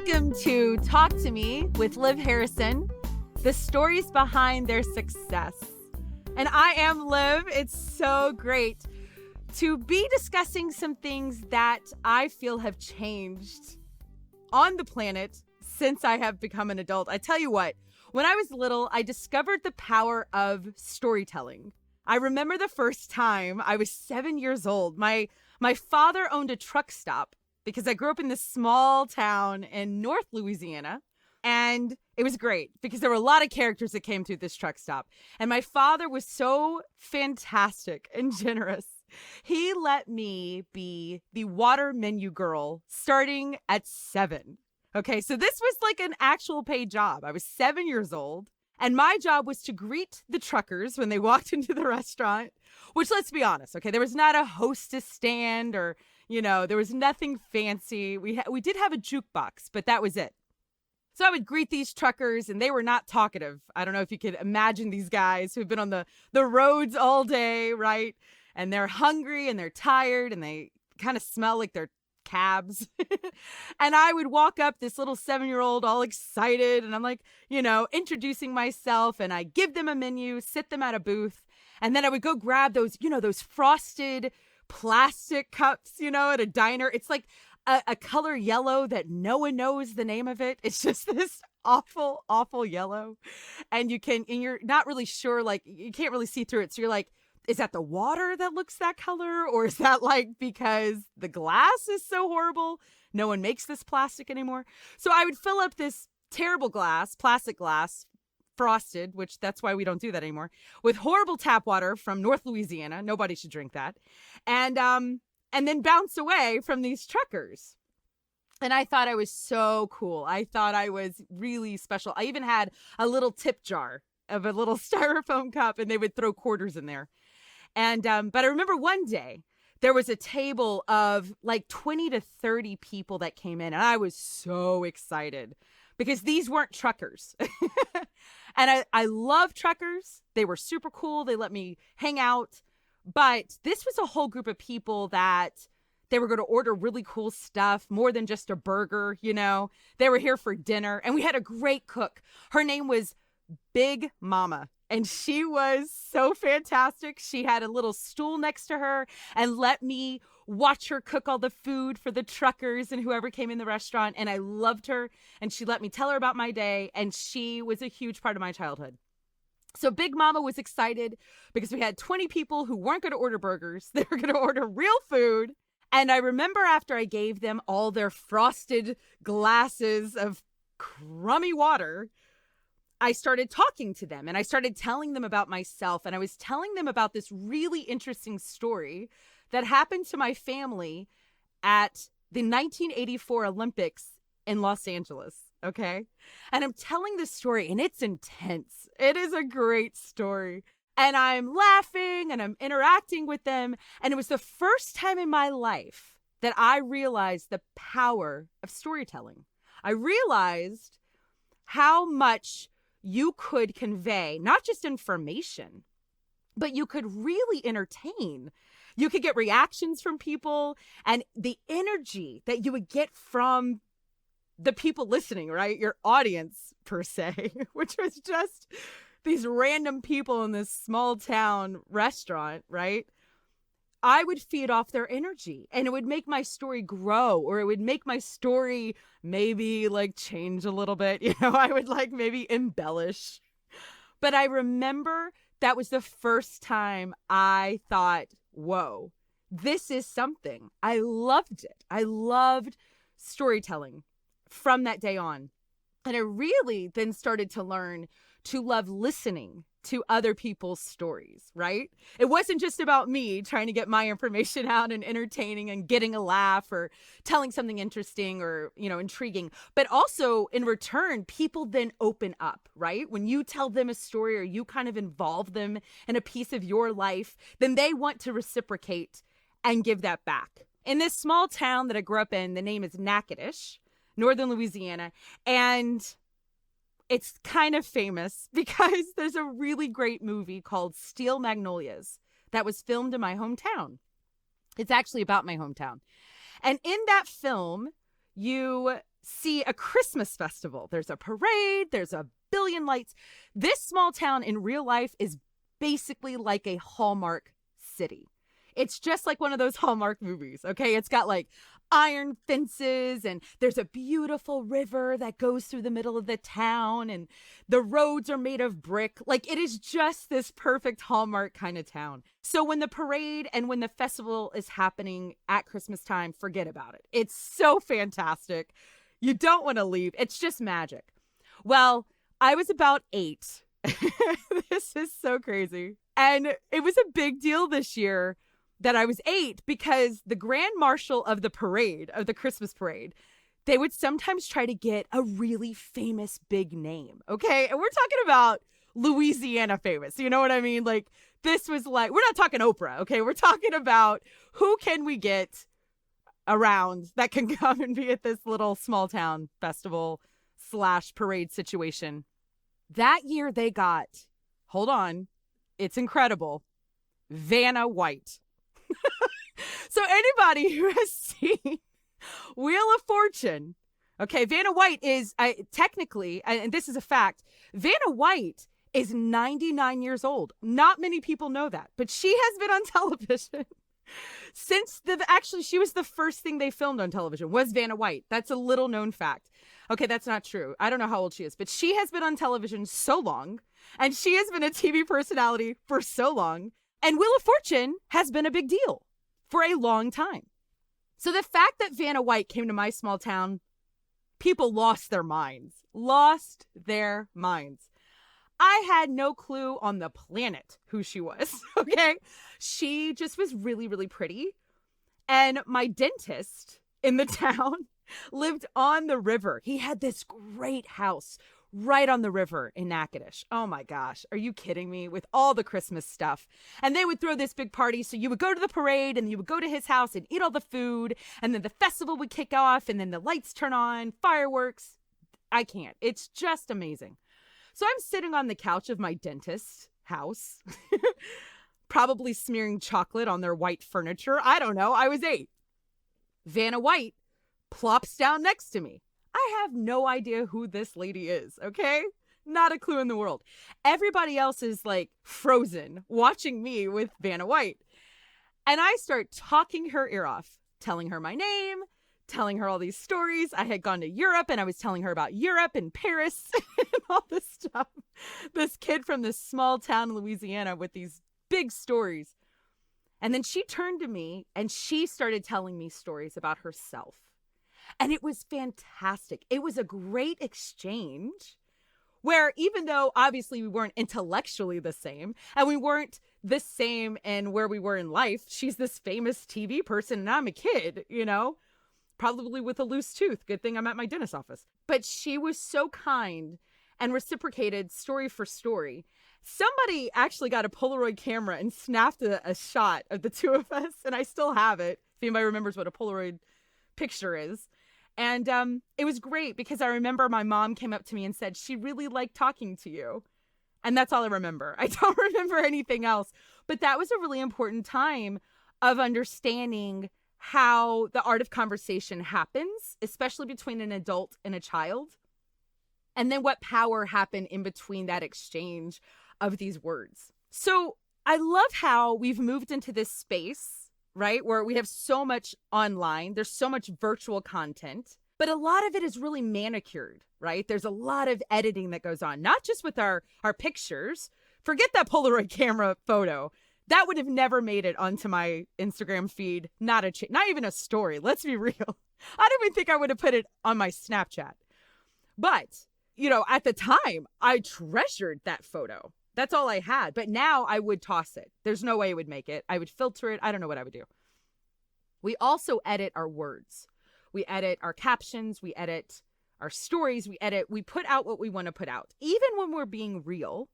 Welcome to Talk to Me with Liv Harrison, the stories behind their success. And I am Liv. It's so great to be discussing some things that I feel have changed on the planet since I have become an adult. I tell you what, when I was little, I discovered the power of storytelling. I remember the first time I was 7 years old. My father owned a truck stop because I grew up in this small town in North Louisiana. And it was great because there were a lot of characters that came through this truck stop. And my father was so fantastic and generous. He let me be the water menu girl starting at 7. Okay, so this was like an actual paid job. I was 7 years old. And my job was to greet the truckers when they walked into the restaurant, which, let's be honest, okay, there was not a hostess stand or, there was nothing fancy. We did have a jukebox, but that was it. So I would greet these truckers, and they were not talkative. I don't know if you could imagine these guys who've been on the roads all day, right? And they're hungry, and they're tired, and they kind of smell like they're cabs. And I would walk up, this little 7-year-old all excited, and I'm like, introducing myself, and I give them a menu, sit them at a booth, and then I would go grab those, those frosted plastic cups, at a diner. It's like a color yellow that no one knows the name of it. It's just this awful, awful yellow. And you're not really sure, like, you can't really see through it. So you're like, is that the water that looks that color? Or is that like because the glass is so horrible? No one makes this plastic anymore. So I would fill up this terrible glass, plastic glass, frosted, which that's why we don't do that anymore, with horrible tap water from North Louisiana. Nobody should drink that. And then bounce away from these truckers. And I thought I was so cool. I thought I was really special. I even had a little tip jar of a little styrofoam cup, and they would throw quarters in there. And but I remember one day there was a table of like 20 to 30 people that came in, and I was so excited because these weren't truckers. And I love truckers. They were super cool. They let me hang out. But this was a whole group of people that they were going to order really cool stuff, more than just a burger, They were here for dinner, and we had a great cook. Her name was Big Mama, and she was so fantastic. She had a little stool next to her and let me watch her cook all the food for the truckers and whoever came in the restaurant. And I loved her, and she let me tell her about my day, and she was a huge part of my childhood. So Big Mama was excited because we had 20 people who weren't going to order burgers. They were going to order real food. And I remember after I gave them all their frosted glasses of crummy water, I started talking to them, and I started telling them about myself. And I was telling them about this really interesting story that happened to my family at the 1984 Olympics in Los Angeles. Okay. And I'm telling this story, and it's intense. It is a great story. And I'm laughing and I'm interacting with them. And it was the first time in my life that I realized the power of storytelling. I realized how much you could convey, not just information, but you could really entertain. You could get reactions from people, and the energy that you would get from the people listening, right? Your audience, per se, which was just these random people in this small town restaurant, right? I would feed off their energy, and it would make my story grow, or it would make my story maybe like change a little bit. I would like maybe embellish. But I remember that was the first time I thought, whoa, this is something. I loved it. I loved storytelling from that day on. And I really then started to learn to love listening to other people's stories, right? It wasn't just about me trying to get my information out and entertaining and getting a laugh or telling something interesting or, intriguing, but also in return, people then open up, right? When you tell them a story or you kind of involve them in a piece of your life, then they want to reciprocate and give that back. In this small town that I grew up in, the name is Natchitoches, Northern Louisiana, and it's kind of famous because there's a really great movie called Steel Magnolias that was filmed in my hometown. It's actually about my hometown. And in that film, you see a Christmas festival. There's a parade, there's a billion lights. This small town in real life is basically like a Hallmark city. It's just like one of those Hallmark movies, okay? It's got like iron fences, and there's a beautiful river that goes through the middle of the town, and the roads are made of brick. Like, it is just this perfect Hallmark kind of town. So when the parade and when the festival is happening at Christmas time, forget about it. It's so fantastic. You don't want to leave. It's just magic. Well, I was about 8. This is so crazy. And it was a big deal this year that I was 8, because the grand marshal of the parade, of the Christmas parade, they would sometimes try to get a really famous big name. Okay. And we're talking about Louisiana famous. You know what I mean? Like, this was like, we're not talking Oprah. Okay. We're talking about who can we get around that can come and be at this little small town festival / parade situation. That year they got, hold on, it's incredible, Vanna White. So anybody who has seen Wheel of Fortune, okay, Vanna White is technically, and this is a fact, Vanna White is 99 years old. Not many people know that, but she has been on television since actually she was the first thing they filmed on television was Vanna White. That's a little known fact. Okay, that's not true. I don't know how old she is, but she has been on television so long, and she has been a TV personality for so long. And Wheel of Fortune has been a big deal for a long time. So the fact that Vanna White came to my small town, people lost their minds. I had no clue on the planet who she was, okay? She just was really, really pretty. And my dentist in the town lived on the river. He had this great house right on the river in Natchitoches. Oh my gosh, are you kidding me? With all the Christmas stuff. And they would throw this big party. So you would go to the parade and you would go to his house and eat all the food. And then the festival would kick off and then the lights turn on, fireworks. I can't. It's just amazing. So I'm sitting on the couch of my dentist's house, probably smearing chocolate on their white furniture. I don't know. I was 8. Vanna White plops down next to me. I have no idea who this lady is, okay? Not a clue in the world. Everybody else is like frozen watching me with Vanna White. And I start talking her ear off, telling her my name, telling her all these stories. I had gone to Europe and I was telling her about Europe and Paris and all this stuff. This kid from this small town in Louisiana with these big stories. And then she turned to me and she started telling me stories about herself. And it was fantastic. It was a great exchange where even though obviously we weren't intellectually the same and we weren't the same in where we were in life, she's this famous TV person and I'm a kid, you know, probably with a loose tooth. Good thing I'm at my dentist's office. But she was so kind and reciprocated story for story. Somebody actually got a Polaroid camera and snapped a shot of the two of us. And I still have it. If anybody remembers what a Polaroid picture is. And it was great because I remember my mom came up to me and said, she really liked talking to you. And that's all I remember. I don't remember anything else. But that was a really important time of understanding how the art of conversation happens, especially between an adult and a child. And then what power happened in between that exchange of these words. So I love how we've moved into this space, right? Where we have so much online, there's so much virtual content, but a lot of it is really manicured, right? There's a lot of editing that goes on, not just with our pictures. Forget that Polaroid camera photo. That would have never made it onto my Instagram feed. Not even a story. Let's be real. I don't even think I would have put it on my Snapchat. But, you know, at the time, I treasured that photo. That's all I had. But now I would toss it. There's no way it would make it. I would filter it. I don't know what I would do. We also edit our words. We edit our captions. We edit our stories. We put out what we want to put out. Even when we're being real,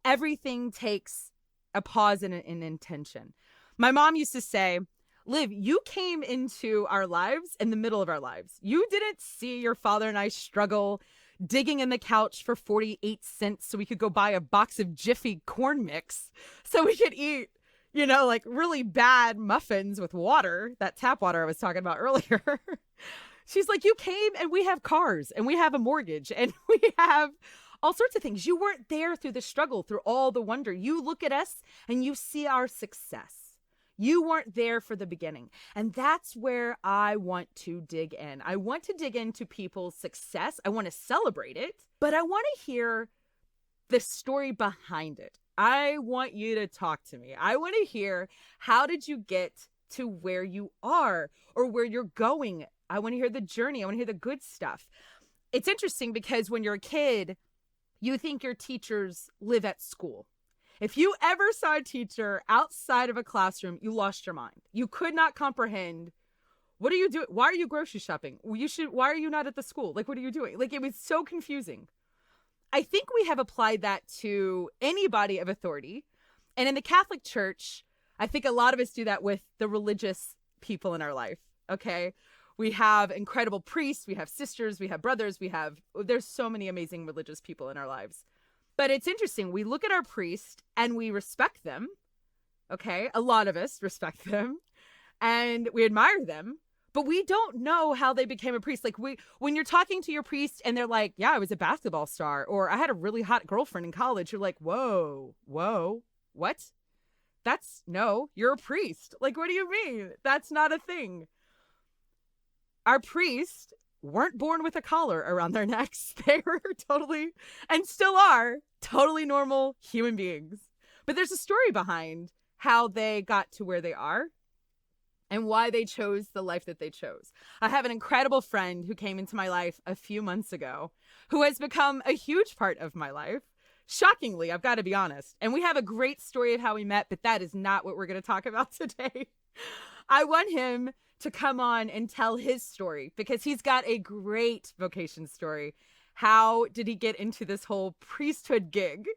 everything takes a pause and an intention. My mom used to say, Liv, you came into our lives in the middle of our lives. You didn't see your father and I struggle digging in the couch for 48 cents so we could go buy a box of Jiffy corn mix so we could eat, you know, like really bad muffins with water, that tap water I was talking about earlier. She's like, you came and we have cars and we have a mortgage and we have all sorts of things. You weren't there through the struggle, through all the wonder. You look at us and you see our success. You weren't there for the beginning. And that's where I want to dig in. I want to dig into people's success. I want to celebrate it, but I want to hear the story behind it. I want you to talk to me. I want to hear, how did you get to where you are or where you're going? I want to hear the journey. I want to hear the good stuff. It's interesting because when you're a kid, you think your teachers live at school. If you ever saw a teacher outside of a classroom, you lost your mind. You could not comprehend. What are you doing? Why are you grocery shopping? Why are you not at the school? Like, what are you doing? Like, it was so confusing. I think we have applied that to anybody of authority. And in the Catholic Church, I think a lot of us do that with the religious people in our life. Okay. We have incredible priests. We have sisters. We have brothers. There's so many amazing religious people in our lives. But it's interesting. We look at our priest and we respect them. Okay. A lot of us respect them and we admire them, but we don't know how they became a priest. Like, when you're talking to your priest and they're like, yeah, I was a basketball star, or I had a really hot girlfriend in college. You're like, whoa, what? No, you're a priest. Like, what do you mean? That's not a thing. Our priests weren't born with a collar around their necks. They were totally, and still are, totally normal human beings. But there's a story behind how they got to where they are and why they chose the life that they chose. I have an incredible friend who came into my life a few months ago who has become a huge part of my life. Shockingly, I've got to be honest. And we have a great story of how we met, but that is not what we're going to talk about today. I want him to come on and tell his story because he's got a great vocation story. How did he get into this whole priesthood gig?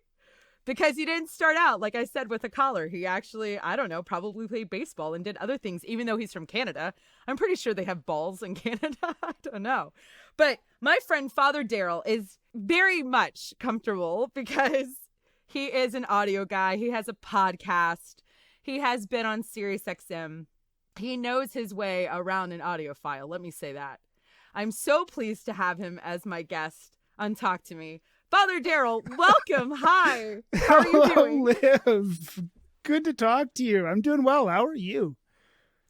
Because he didn't start out, like I said, with a collar. He actually, I don't know, probably played baseball and did other things, even though he's from Canada. I'm pretty sure they have balls in Canada. I don't know. But my friend, Father Darryl, is very much comfortable because he is an audio guy. He has a podcast. He has been on Sirius XM. He knows his way around an audiophile. Let me say that. I'm so pleased to have him as my guest on Talk to Me. Father Darryl, welcome. Hi. How are you doing? Liv. Good to talk to you. I'm doing well. How are you?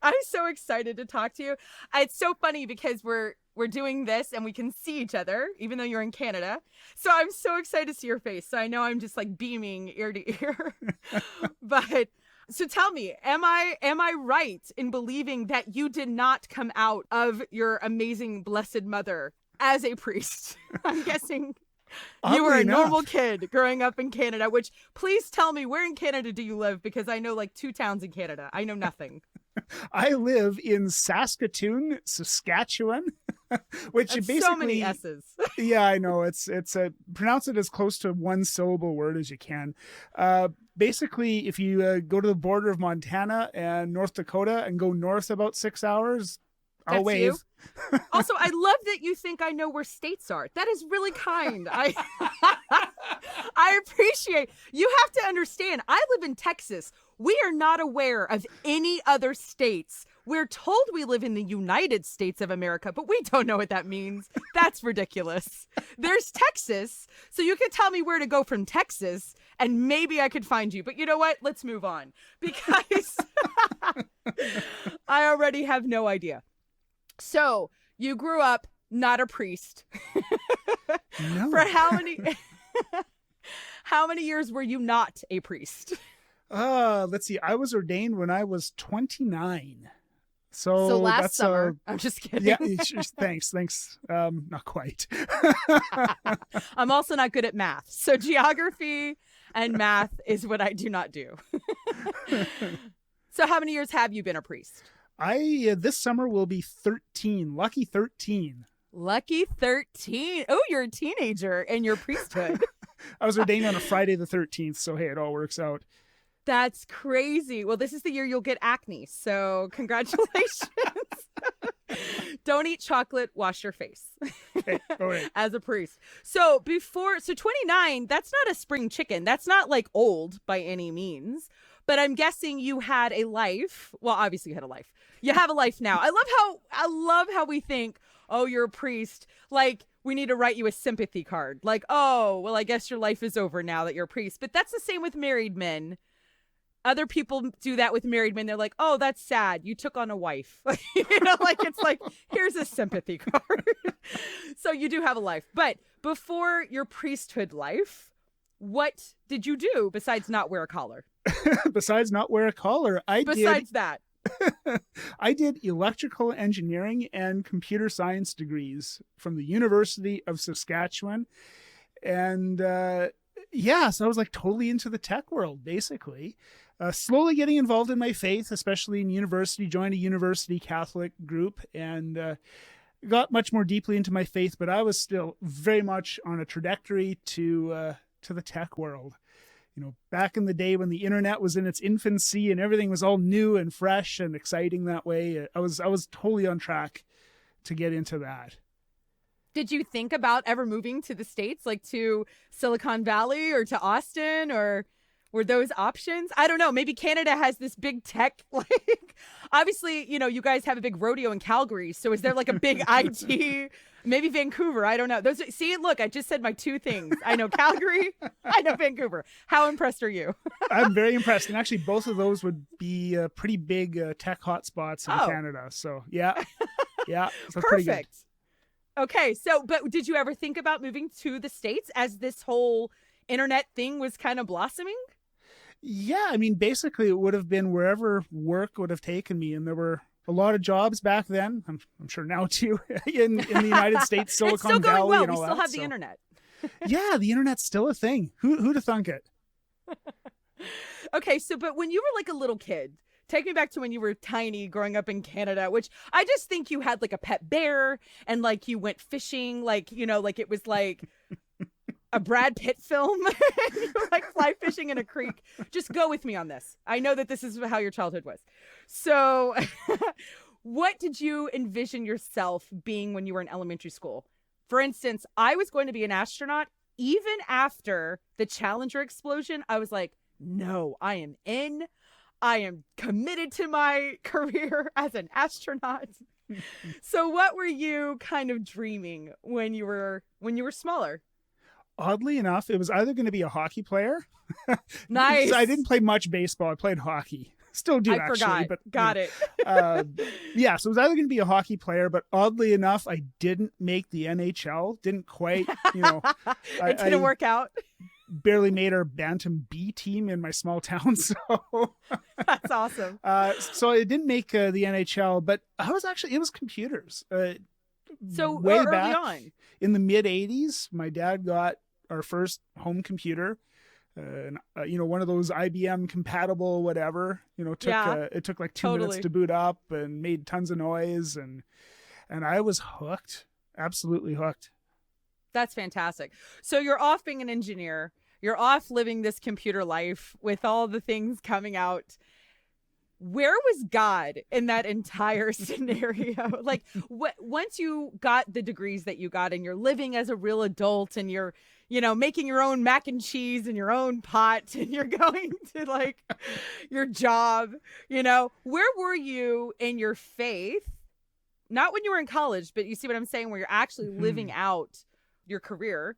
I'm so excited to talk to you. It's so funny because we're doing this and we can see each other, even though you're in Canada. So I'm so excited to see your face. So I know I'm just like beaming ear to ear. But so tell me, am I right in believing that you did not come out of your amazing Blessed Mother as a priest? I'm guessing you were a normal kid growing up in Canada, which please tell me, where in Canada do you live? Because I know like 2 towns in Canada. I know nothing. I live in Saskatoon, Saskatchewan, which That's basically so many S's. Yeah, I know. It's pronounce it as close to one syllable word as you can. Basically, if you go to the border of Montana and North Dakota and go north about 6 hours, I'll wave. Also, I love that you think I know where states are. That is really kind. I appreciate. You have to understand, I live in Texas. We are not aware of any other states. We're told we live in the United States of America, but we don't know what that means. That's ridiculous. There's Texas, so you can tell me where to go from Texas, and maybe I could find you. But you know what? Let's move on, because I already have no idea. So you grew up not a priest. No. For how many years were you not a priest? Let's see. I was ordained when I was 29. So last summer. I'm just kidding. Yeah, thanks. Not quite. I'm also not good at math. So geography and math is what I do not do. So how many years have you been a priest? This summer will be 13. Lucky 13. Lucky 13. Oh, you're a teenager in your priesthood. I was ordained on a Friday the 13th, so hey, it all works out. That's crazy. Well, this is the year you'll get acne, so congratulations. Don't eat chocolate, wash your face. Hey, all right. As a priest. So 29, that's not a spring chicken. That's not like old by any means. But I'm guessing you had a life. Well, obviously you had a life. You have a life now. I love how we think, oh, you're a priest. Like, we need to write you a sympathy card. Like, oh, well, I guess your life is over now that you're a priest. But that's the same with married men. Other people do that with married men. They're like, oh, that's sad. You took on a wife. You know, like, it's like, here's a sympathy card. So you do have a life. But before your priesthood life, what did you do besides not wear a collar? Besides not wear a collar, I did electrical engineering and computer science degrees from the University of Saskatchewan. And so I was like totally into the tech world, basically. Slowly getting involved in my faith, especially in university, joined a university Catholic group and got much more deeply into my faith, but I was still very much on a trajectory to the tech world. You know, back in the day when the internet was in its infancy and everything was all new and fresh and exciting that way, I was totally on track to get into that. Did you think about ever moving to the States, like to Silicon Valley or to Austin, or were those options? I don't know. Maybe Canada has this big tech, like, obviously, you know, you guys have a big rodeo in Calgary. So is there like a big IT, maybe Vancouver? I don't know. See, look, I just said my two things. I know Calgary, I know Vancouver. How impressed are you? I'm very impressed. And actually, both of those would be pretty big tech hotspots in Canada. So yeah. So perfect. Okay. So, but did you ever think about moving to the States as this whole internet thing was kind of blossoming? Yeah, I mean, basically it would have been wherever work would have taken me. And there were a lot of jobs back then. I'm sure now too, in the United States, Silicon it's still going Valley. well. And all we still that, have the internet. Yeah, the internet's still a thing. Who'd have thunk it? Okay, so but when you were like a little kid, take me back to when you were tiny growing up in Canada, which I just think you had like a pet bear and like you went fishing, like, you know, like it was like a Brad Pitt film. You were like fly fishing in a creek. Just go with me on this. I know that this is how your childhood was. So what did you envision yourself being when you were in elementary school? For instance, I was going to be an astronaut. Even after the Challenger explosion, I was like, no, I am in. I am committed to my career as an astronaut. So what were you kind of dreaming when you were smaller? Oddly enough, it was either going to be a hockey player. Nice. I didn't play much baseball. I played hockey. Still do, actually. Forgot. But Got it. Yeah, so it was either going to be a hockey player, but oddly enough, I didn't make the NHL. Didn't quite, you know. It didn't work out. Barely made our Bantam B team in my small town, so that's awesome. So I didn't make the NHL, but it was computers. So way early back on in the mid '80s, my dad got our first home computer. One of those IBM compatible, whatever. You know, it took like 2 minutes to boot up and made tons of noise, and I was hooked, absolutely hooked. That's fantastic. So you're off being an engineer. You're off living this computer life with all the things coming out. Where was God in that entire scenario? Like, once you got the degrees that you got and you're living as a real adult and you're, you know, making your own mac and cheese in your own pot and you're going to like your job, you know, where were you in your faith? Not when you were in college, but you see what I'm saying, where you're actually living out your career.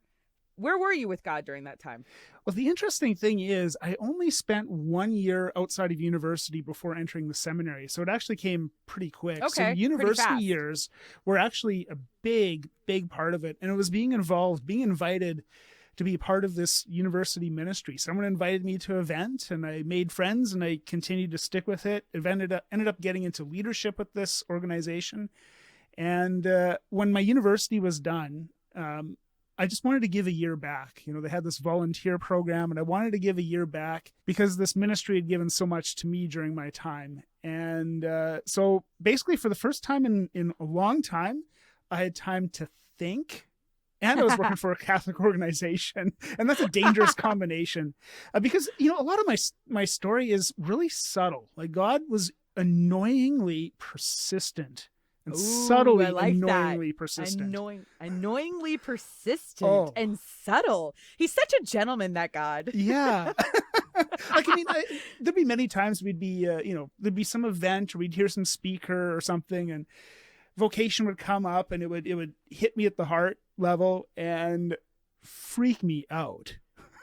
Where were you with God during that time? Well, the interesting thing is I only spent 1 year outside of university before entering the seminary. So it actually came pretty quick. Okay, so university years were actually a big, big part of it. And it was being invited to be part of this university ministry. Someone invited me to an event and I made friends and I continued to stick with it. It ended up getting into leadership with this organization. And when my university was done, I just wanted to give a year back. You know, they had this volunteer program and I wanted to give a year back because this ministry had given so much to me during my time. And so basically for the first time in a long time, I had time to think. And I was working for a Catholic organization. And that's a dangerous combination because, you know, a lot of my story is really subtle. Like God was annoyingly persistent. And subtly, annoyingly persistent. Annoyingly persistent and subtle. He's such a gentleman, that God. Yeah. Like, I mean, there'd be many times we'd be, there'd be some event or we'd hear some speaker or something. And vocation would come up and it would hit me at the heart level and freak me out.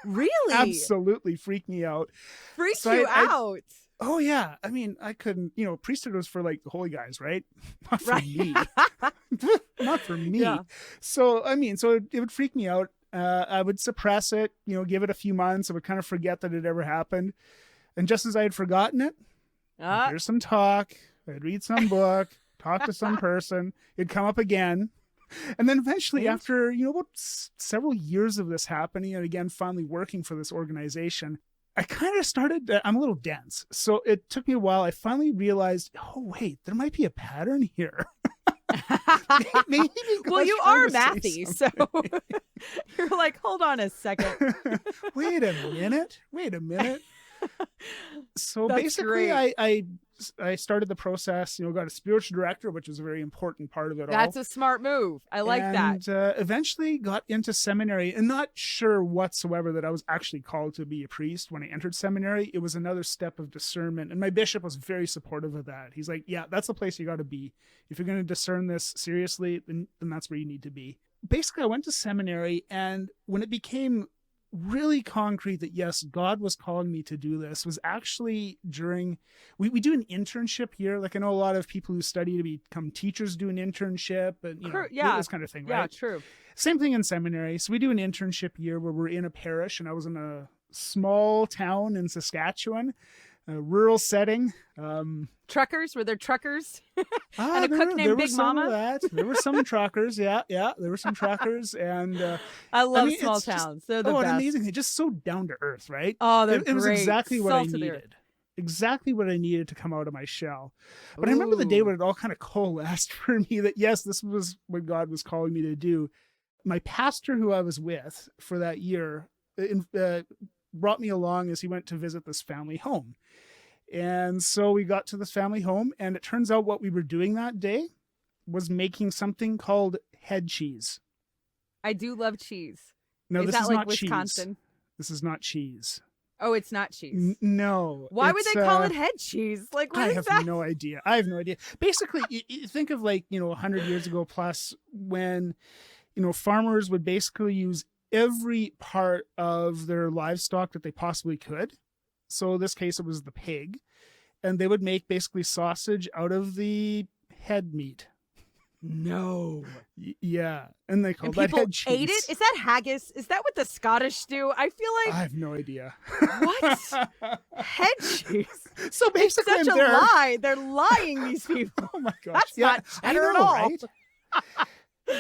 Really? Absolutely freak me out. Freaked you out? Oh yeah. I mean, I couldn't, priesthood was for like the holy guys, right? Not for Right. me. Not for me. Yeah. So, it would freak me out. I would suppress it, give it a few months. I would kind of forget that it ever happened. And just as I had forgotten it, here's some talk. I'd read some book, talk to some person. It'd come up again. And then eventually, after, about several years of this happening, and again, finally working for this organization, I kind of started, I'm a little dense. So it took me a while. I finally realized, oh, wait, there might be a pattern here. Maybe well, you are mathy, so you're like, hold on a second. Wait a minute. So That's basically, great. I started the process, got a spiritual director, which was a very important part of it all. That's a smart move. I like that. And eventually got into seminary and not sure whatsoever that I was actually called to be a priest when I entered seminary. It was another step of discernment. And my bishop was very supportive of that. He's like, yeah, that's the place you got to be. If you're going to discern this seriously, then that's where you need to be. Basically, I went to seminary, and when it became really concrete that yes, God was calling me to do this was actually during, we do an internship here. Like I know a lot of people who study to become teachers do an internship and this kind of thing, right? Yeah, true. Same thing in seminary. So we do an internship year where we're in a parish, and I was in a small town in Saskatchewan, a rural setting. Truckers? Were there truckers? And a cook named Big Mama? There were some truckers. Yeah. There were some truckers. And I love small towns. They're the best. An amazing thing. Just so down to earth, right? Oh, they're it was great. exactly what Salt I of the needed. earth. Exactly what I needed to come out of my shell. But I remember the day when it all kind of coalesced for me that, yes, this was what God was calling me to do. My pastor who I was with for that year brought me along as he went to visit this family home. And so we got to this family home, and it turns out what we were doing that day was making something called head cheese. I do love cheese. No, this that is like not Wisconsin? cheese. This is not cheese. Oh, it's not cheese. No. Why would they call it head cheese? Like, what I is have that? no idea. I have no idea. Basically, you think of 100 years ago plus when, farmers would basically use every part of their livestock that they possibly could. So in this case, it was the pig, and they would make basically sausage out of the head meat. No. Yeah. And they called that people head cheese. ate it? Is that haggis? Is that what the Scottish do? I feel like... I have no idea. What? Head cheese? So basically, it's such a lie. They're lying, these people. Oh my gosh. That's not cheddar at all. Right?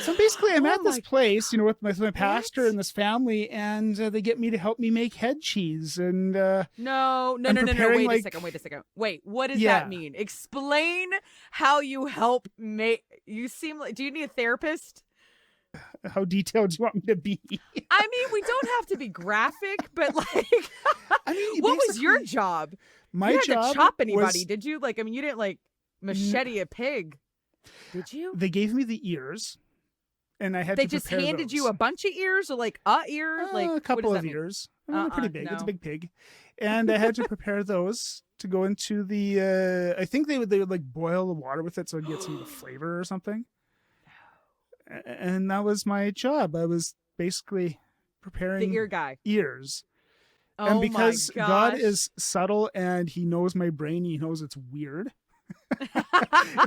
So basically, I'm at this place, with my pastor What? and this family, and they get me to help me make head cheese. And No. Wait a second. Wait, what does that mean? Explain how you help make. You seem like. Do you need a therapist? How detailed do you want me to be? I mean, we don't have to be graphic, but what was your job? My you job to chop anybody, did you? You didn't machete a pig, did you? They gave me the ears. And I had they to just prepare handed those. you a bunch of ears or a ear? A couple of ears. They're pretty big. No. It's a big pig. And I had to prepare those to go into the, I think they would boil the water with it so I'd get some of the flavor or something. And that was my job. I was basically preparing the ear guy. Ears. Oh and because my gosh. God is subtle and he knows my brain, he knows it's weird.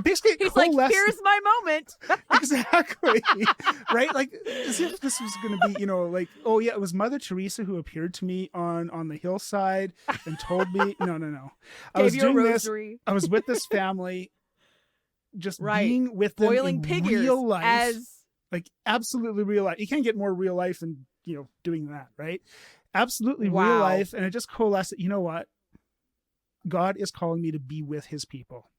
Basically, he's like, here's my moment. Exactly. Right? As if this was going to be, oh yeah, it was Mother Teresa who appeared to me on the hillside and told me, no. I was doing this. I was with this family, just being with them boiling in pig real ears life, absolutely real life. You can't get more real life than doing that, right? Absolutely real life, and it just coalesced. You know what? God is calling me to be with His people.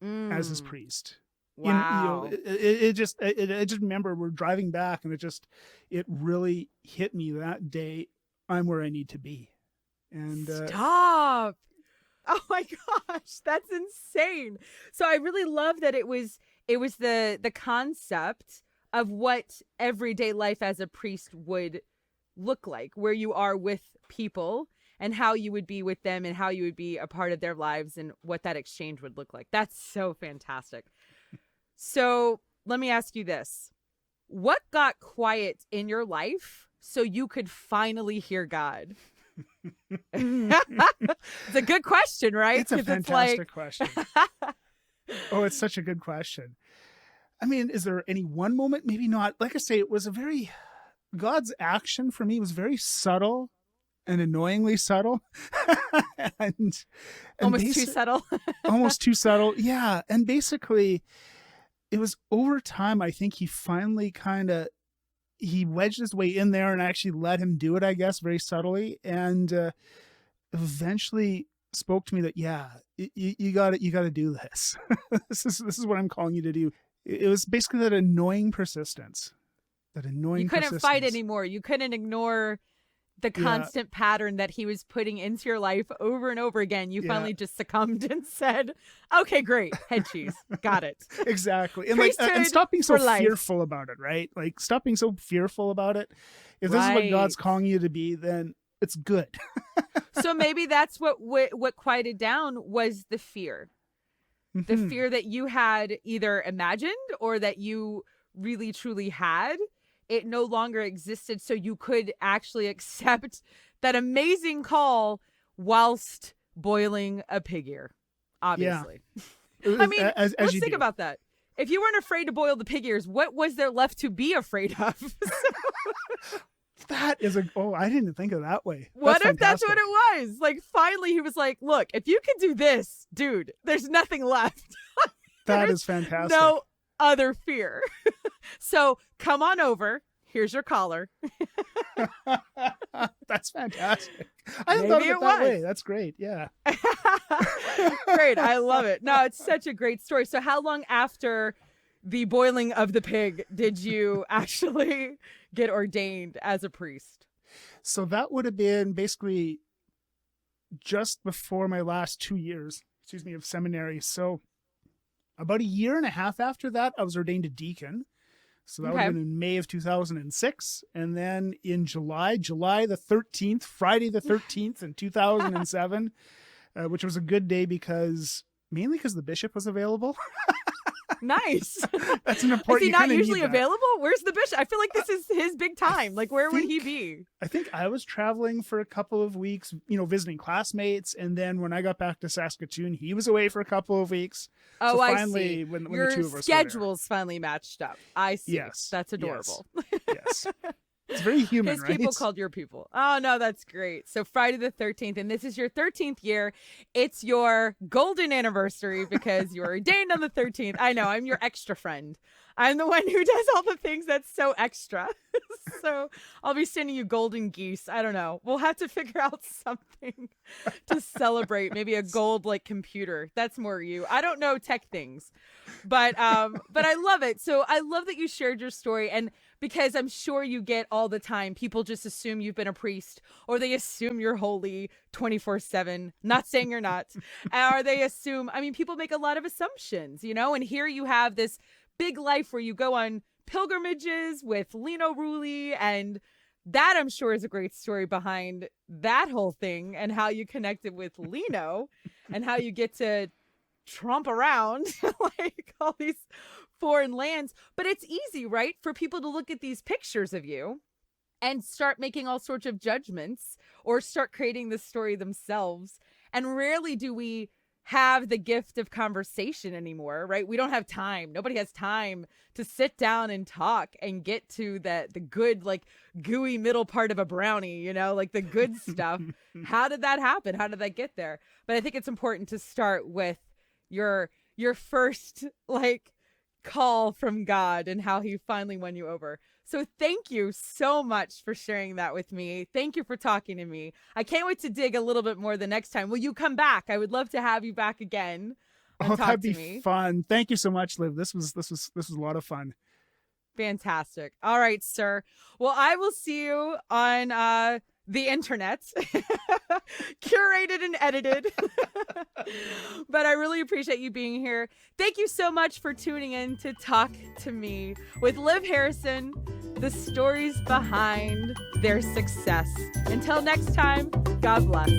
As his priest. Wow. I just remember we're driving back and it really hit me that day. I'm where I need to be. And stop. Oh my gosh, that's insane. So I really love that it was the concept of what everyday life as a priest would look like, where you are with people and how you would be with them and how you would be a part of their lives and what that exchange would look like. That's so fantastic. So let me ask you this. What got quiet in your life so you could finally hear God? It's a good question, right? It's a fantastic question. Oh, it's such a good question. I mean, is there any one moment? Maybe not. Like I say, it was God's action for me was very subtle and annoyingly subtle. and almost too subtle. Almost too subtle. Yeah. And basically, it was over time, I think he finally he wedged his way in there and actually let him do it, I guess, very subtly. And eventually spoke to me that, you got to do this. This is what I'm calling you to do. It was basically that annoying persistence. You couldn't fight anymore. You couldn't ignore the constant pattern that he was putting into your life over and over again. You finally just succumbed and said, okay, great. Head cheese. Got it. Exactly. And and stop being so fearful about it, right? Like stop being so fearful about it. If this is what God's calling you to be, then it's good. So maybe that's what quieted down was the fear. The fear that you had either imagined or that you really truly had. It no longer existed, so you could actually accept that amazing call whilst boiling a pig ear, obviously. Yeah. I mean, let's think about that. If you weren't afraid to boil the pig ears, what was there left to be afraid of? That is I didn't think of it that way. What if that's what it was? Like, finally, he was like, look, if you can do this, dude, there's nothing left. That is fantastic. No other fear. So come on over. Here's your collar. That's fantastic. I hadn't thought of it that way. That's great. Yeah. Great. I love it. No, it's such a great story. So how long after the boiling of the pig did you actually get ordained as a priest? So that would have been basically just before my last 2 years, of seminary. So about a year and a half after that, I was ordained a deacon. So that would have been in May of 2006. And then in July the 13th, Friday the 13th in 2007, which was a good day mainly because the bishop was available. Nice. That's an important. Is he not usually available? Where's the bishop? I feel like this is his big time. Like, where would he be? I think I was traveling for a couple of weeks, visiting classmates, and then when I got back to Saskatoon, he was away for a couple of weeks. Oh, so I finally, see. When your the two of us schedules finally matched up. I see. Yes, that's adorable. Yes. It's very human, His right? people called your people. Oh, no, that's great. So Friday the 13th, and this is your 13th year. It's your golden anniversary because you're ordained on the 13th. I know, I'm your extra friend. I'm the one who does all the things that's so extra. So I'll be sending you golden geese. I don't know. We'll have to figure out something to celebrate. Maybe a gold computer. That's more you. I don't know tech things, but I love it. So I love that you shared your story, and because I'm sure you get all the time, people just assume you've been a priest, or they assume you're holy 24/7. Not saying you're not, or they assume. I mean, people make a lot of assumptions, and here you have this big life where you go on pilgrimages with Lino Rulli, and that I'm sure is a great story behind that whole thing and how you connected with Lino and how you get to tromp around all these foreign lands. But it's easy, right, for people to look at these pictures of you and start making all sorts of judgments or start creating the story themselves. And rarely do we have the gift of conversation anymore, right? We don't have time. Nobody has time to sit down and talk and get to the good, gooey middle part of a brownie, the good stuff. How did that happen? How did that get there? But I think it's important to start with your first call from God and how he finally won you over. So thank you so much for sharing that with me. Thank you for talking to me. I can't wait to dig a little bit more the next time. Will you come back? I would love to have you back again. That'd be fun. Thank you so much, Liv. This was a lot of fun. Fantastic. All right, sir. Well, I will see you on the internet, curated and edited. But I really appreciate you being here. Thank you so much for tuning in to Talk to Me with Liv Harrison, the stories behind their success. Until next time, God bless.